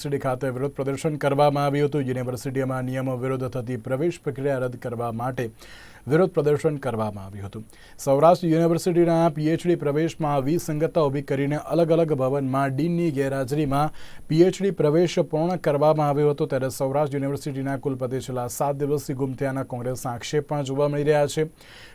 University ખાતે વિરોધ પ્રદર્શન કરવામાં આવ્યું હતું। યુનિવર્સિટીમાં નિયમો વિરુદ્ધ થતી પ્રવેશ પ્રક્રિયા રદ કરવા માટે વિરોધ પ્રદર્શન કરવામાં આવ્યું હતું। સૌરાષ્ટ્ર યુનિવર્સિટીના પીએચડી પ્રવેશમાં વિસંગતતા ઊભી કરીને અલગ અલગ ભવનમાં ડીનની ગેરહાજરીમાં પીએચડી પ્રવેશ પૂર્ણ કરવામાં આવ્યો હતો। ત્યારે સૌરાષ્ટ્ર યુનિવર્સિટીના કુલપતિ છેલ્લા 7 દિવસથી ગુમ થયાના કોંગ્રેસના આક્ષેપ પણ જોવા મળી રહ્યા છે।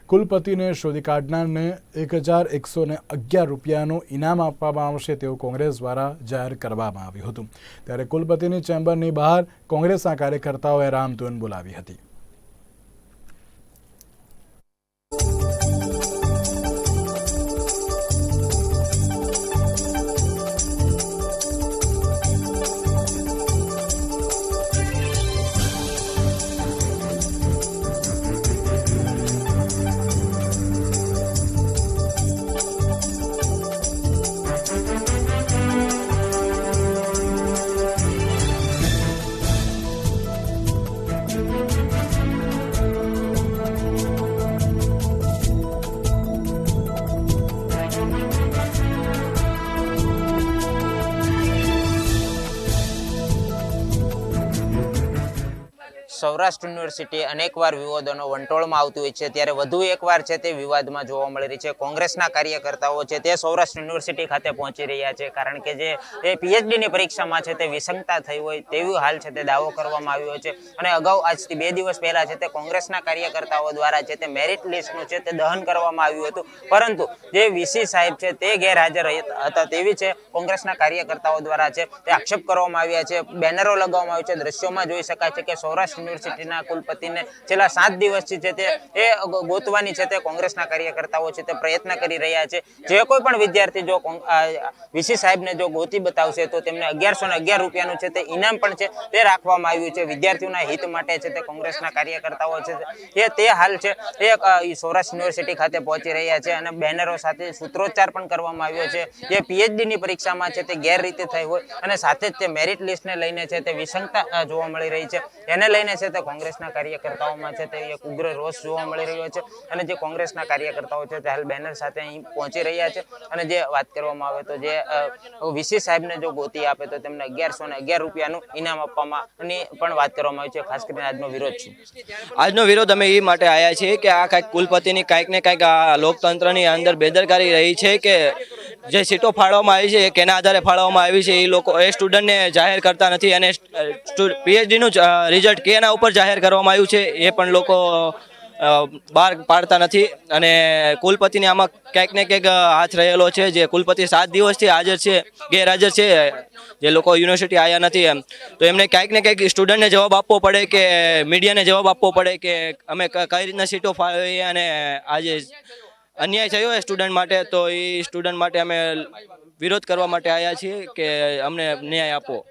કુલપતિને શોધી કાઢનારને 1111 રૂપિયાનું ઇનામ આપવામાં આવશે તેવું કોંગ્રેસ દ્વારા જાહેર કરવામાં આવ્યું હતું। ત્યારે કુલપતિની ચેમ્બરની બહાર કોંગ્રેસના કાર્યકર્તાઓએ રામધૂન બોલાવી હતી। સૌરાષ્ટ્ર યુનિવર્સિટી અનેકવાર વિવાદોનો વંટોળમાં આવતી હોય છે, ત્યારે વધુ એકવાર છે તે વિવાદમાં જોવા મળી રહી છે। કોંગ્રેસના કાર્યકર્તાઓ છે તે સૌરાષ્ટ્ર યુનિવર્સિટી ખાતે પહોંચી રહ્યા છે, કારણ કે જે પીએચડીની પરીક્ષામાં છે તે વિસંગતતા થઈ હોય તેવું હાલ છે તે દાવો કરવામાં આવ્યો છે। અને અગાઉ આજથી 2 દિવસ પહેલા છે તે કોંગ્રેસના કાર્યકર્તાઓ દ્વારા છે તે મેરિટ લિસ્ટનું છે તે દહન કરવામાં આવ્યું હતું, પરંતુ જે વીસી સાહેબ છે તે ગેરહાજર હતા તેવી છે કોંગ્રેસના કાર્યકર્તાઓ દ્વારા છે તે આક્ષેપ કરવામાં આવ્યા છે। બેનરો લગાવવામાં આવ્યા છે। દ્રશ્યોમાં જોઈ શકાય છે કે સૌરાષ્ટ્ર યુનિવર્સિટીના કુલપતિને છેલ્લા 7 દિવસથી છે તે ગોતવાની છે તે કોંગ્રેસના કાર્યકર્તાઓ છે તે પ્રયત્ન કરી રહ્યા છે। જે કોઈ પણ વિદ્યાર્થી જો વીસી સાહેબને જો ગોતી બતાવશે તો તેમને 1111 રૂપિયાનું છે તે ઇનામ પણ છે તે રાખવામાં આવ્યું છે। વિદ્યાર્થીઓના હિત માટે છે તે કોંગ્રેસના કાર્યકર્તાઓ છે તે હાલ છે એ સૌરાષ્ટ્ર યુનિવર્સિટી ખાતે પહોંચી રહ્યા છે અને બેનરો સાથે સૂત્રોચ્ચાર પણ કરવામાં આવ્યો છે। જે પીએચડીની પરીક્ષામાં છે તે ગેરરીતિ થઈ હોય અને સાથે જ તે મેરિટ લિસ્ટને લઈને છે તે વિસંગતતા જોવા મળી રહી છે, એને લઈને છે તે કોંગ્રેસના કાર્યકર્તાઓમાં છે તે એક ઉગ્ર રોષ જોવા મળી રહ્યો છે। અને જે કોંગ્રેસના કાર્યકર્તાઓ છે તે હાલ બેનર સાથે અહીં પહોંચી રહ્યા છે। અને જે વાત કરવામાં આવે તો જે વીસી સાહેબને જો ગોતી આપે તો તેમને 1111 રૂપિયાનું ઇનામ આપવામાં પણ વાત કરવામાં આવી છે। ખાસ કરીને આજનો વિરોધ છે, આજનો વિરોધ અમે એ માટે આવ્યા છીએ કે આ કાંઈક કુલપતિની કાંઈક ને કાંઈક આ લોકતંત્રની અંદર બેદરકારી રહી છે કે જે સીટો ફાળવવામાં આવી છે કેના આધારે ફાળવવામાં આવી છે એ લોકો એ સ્ટુડન્ટને જાહેર કરતા નથી, અને પીએચડીનું રિઝલ્ટ કેના ઉપર જાહેર કરવામાં આવ્યું છે એ પણ લોકો બહાર પાડતા નથી। અને કુલપતિને આમાં ક્યાંક ને ક્યાંક હાથ રહેલો છે। જે કુલપતિ 7 દિવસથી હાજર છે, ગેરહાજર છે, જે લોકો યુનિવર્સિટી આવ્યા નથી એમ, તો એમને ક્યાંક ને ક્યાંક સ્ટુડન્ટને જવાબ આપવો પડે કે મીડિયાને જવાબ આપવો પડે કે અમે કઈ રીતના સીટો ફાળવીએ અને આજે અન્યાય થયો હોય સ્ટુડન્ટ માટે, તો એ સ્ટુડન્ટ માટે અમે વિરોધ કરવા માટે આવ્યા છીએ કે અમને ન્યાય આપો।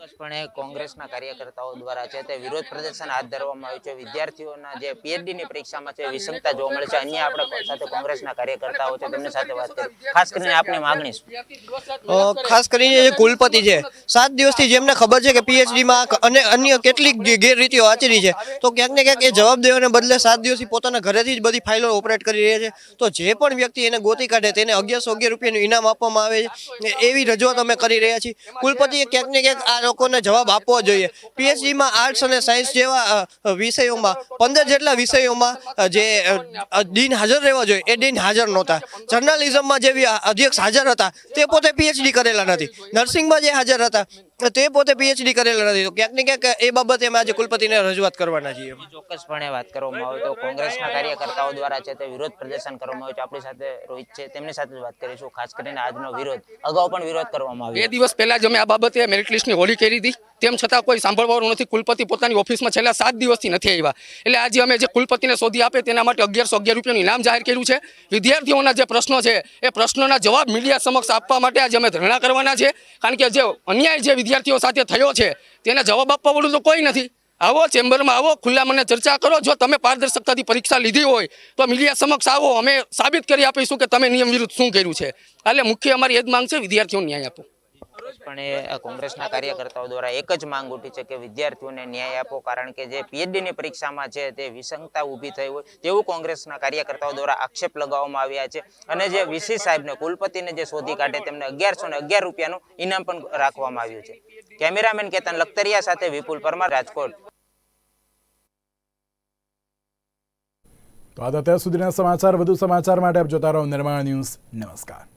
ચોક્કસપણે કોંગ્રેસના કાર્યકર્તાઓ દ્વારા છે તે વિરોધ પ્રદર્શન હાથ ધરવામાં આવ્યું છે। વિદ્યાર્થીઓના જે પીએચડીની પરીક્ષામાં છે વિસંગતતા જોવા મળે છે। અન્ય આપણે સાથે કોંગ્રેસના કાર્યકર્તાઓ છે તેમની સાથે વાત કરી, ખાસ કરીને આપની માંગણી શું? ખાસ કરીને જે કુલપતિ છે 7 દિવસથી જેમને ખબર છે કે પીએચડીમાં અને અન્ય કેટલીક ગેરરીતિઓ આચરી છે, તો ક્યાંક ને ક્યાંક એ જવાબ દેવાને બદલે 7 દિવસથી પોતાના ઘરેથી જ બધી ફાઇલો ઓપરેટ કરી રહ્યા છે। તો જે પણ વ્યક્તિ એને ગોતી કાઢે તેને 1111 રૂપિયાનું ઇનામ આપવામાં આવે છે, એવી રજૂઆત અમે કરી રહ્યા છીએ। કુલપતિએ ક્યાંક ને ક્યાંક આ લોકોને જવાબ આપવો જોઈએ। પીએચડીમાં આર્ટ્સ અને સાયન્સ જેવા વિષયોમાં 15 જેટલા વિષયોમાં જે ડીન હાજર રહેવા જોઈએ એ ડીન હાજર નહોતા। જર્નલિઝમમાં જે અધ્યક્ષ હાજર હતા તે પોતે પીએચડી કરેલા નથી। નર્સિંગમાં જે હાજર હતા તે પોતે પીએચડી કરેલા નથી। તો ક્યાંક ને ક્યાંક એ બાબતે અમે આજે કુલપતિને રજૂઆત કરવાના છીએ। ચોક્કસપણે વાત કરવામાં આવે તો કોંગ્રેસના કાર્યકર્તાઓ દ્વારા છે તે વિરોધ પ્રદર્શન કરવામાં આવ્યું છે। આપણી સાથે રોહિત છે, તેમની સાથે વાત કરીશું। ખાસ કરીને આજનો વિરોધ, અગાઉ પણ વિરોધ કરવામાં આવ્યો। 2 દિવસ પહેલા જ અમે આ બાબતે મેરિટ લિસ્ટની હોળી કરી હતી, તેમ છતાં કોઈ સાંભળવાનું નથી। કુલપતિ પોતાની ઓફિસમાં છેલ્લા 7 દિવસથી નથી આવ્યા, એટલે આજે અમે જે કુલપતિને શોધી આપે તેના માટે 1111 રૂપિયાનું ઇનામ જાહેર કર્યું છે। વિદ્યાર્થીઓના જે પ્રશ્નો છે એ પ્રશ્નોના જવાબ મીડિયા સમક્ષ આપવા માટે આજે અમે ધરણા કરવાના છે, કારણ કે જે અન્યાય જે વિદ્યાર્થીઓ સાથે થયો છે તેને જવાબ આપવા વાળું તો કોઈ નથી। આવો ચેમ્બરમાં આવો, ખુલ્લા મને ચર્ચા કરો। જો તમે પારદર્શકતાથી પરીક્ષા લીધી હોય તો મીડિયા સમક્ષ આવો, અમે સાબિત કરી આપીશું કે તમે નિયમ વિરુદ્ધ શું કર્યું છે। એટલે મુખ્ય અમારી એ જ માંગ છે, વિદ્યાર્થીઓને ન્યાય આપો। પણ એ કોંગ્રેસના કાર્યકર્તાઓ દ્વારા એક જ માંગ ઉઠી છે કે વિદ્યાર્થીઓને ન્યાય આપો, કારણ કે જે પીએચડીની પરીક્ષામાં છે તે વિસંગતા ઊભી થઈ હોય તેવું કોંગ્રેસના કાર્યકર્તાઓ દ્વારા આક્ષેપ લગાવવામાં આવ્યા છે. અને જે વીસી સાહેબને કુલપતિને જે શોધી કાઢે તેમને 1111 રૂપિયાનું ઇનામ પણ રાખવામાં આવ્યું છે. કેમેરામેન કેતન લખતરિયા સાથે વિપુલ પરમાર, રાજકોટ. તો આ હતા અત્યાર સુધીના સમાચાર. વધુ સમાચાર માટે આપ જોતા રહો નિર્માણ ન્યૂઝ. નમસ્કાર.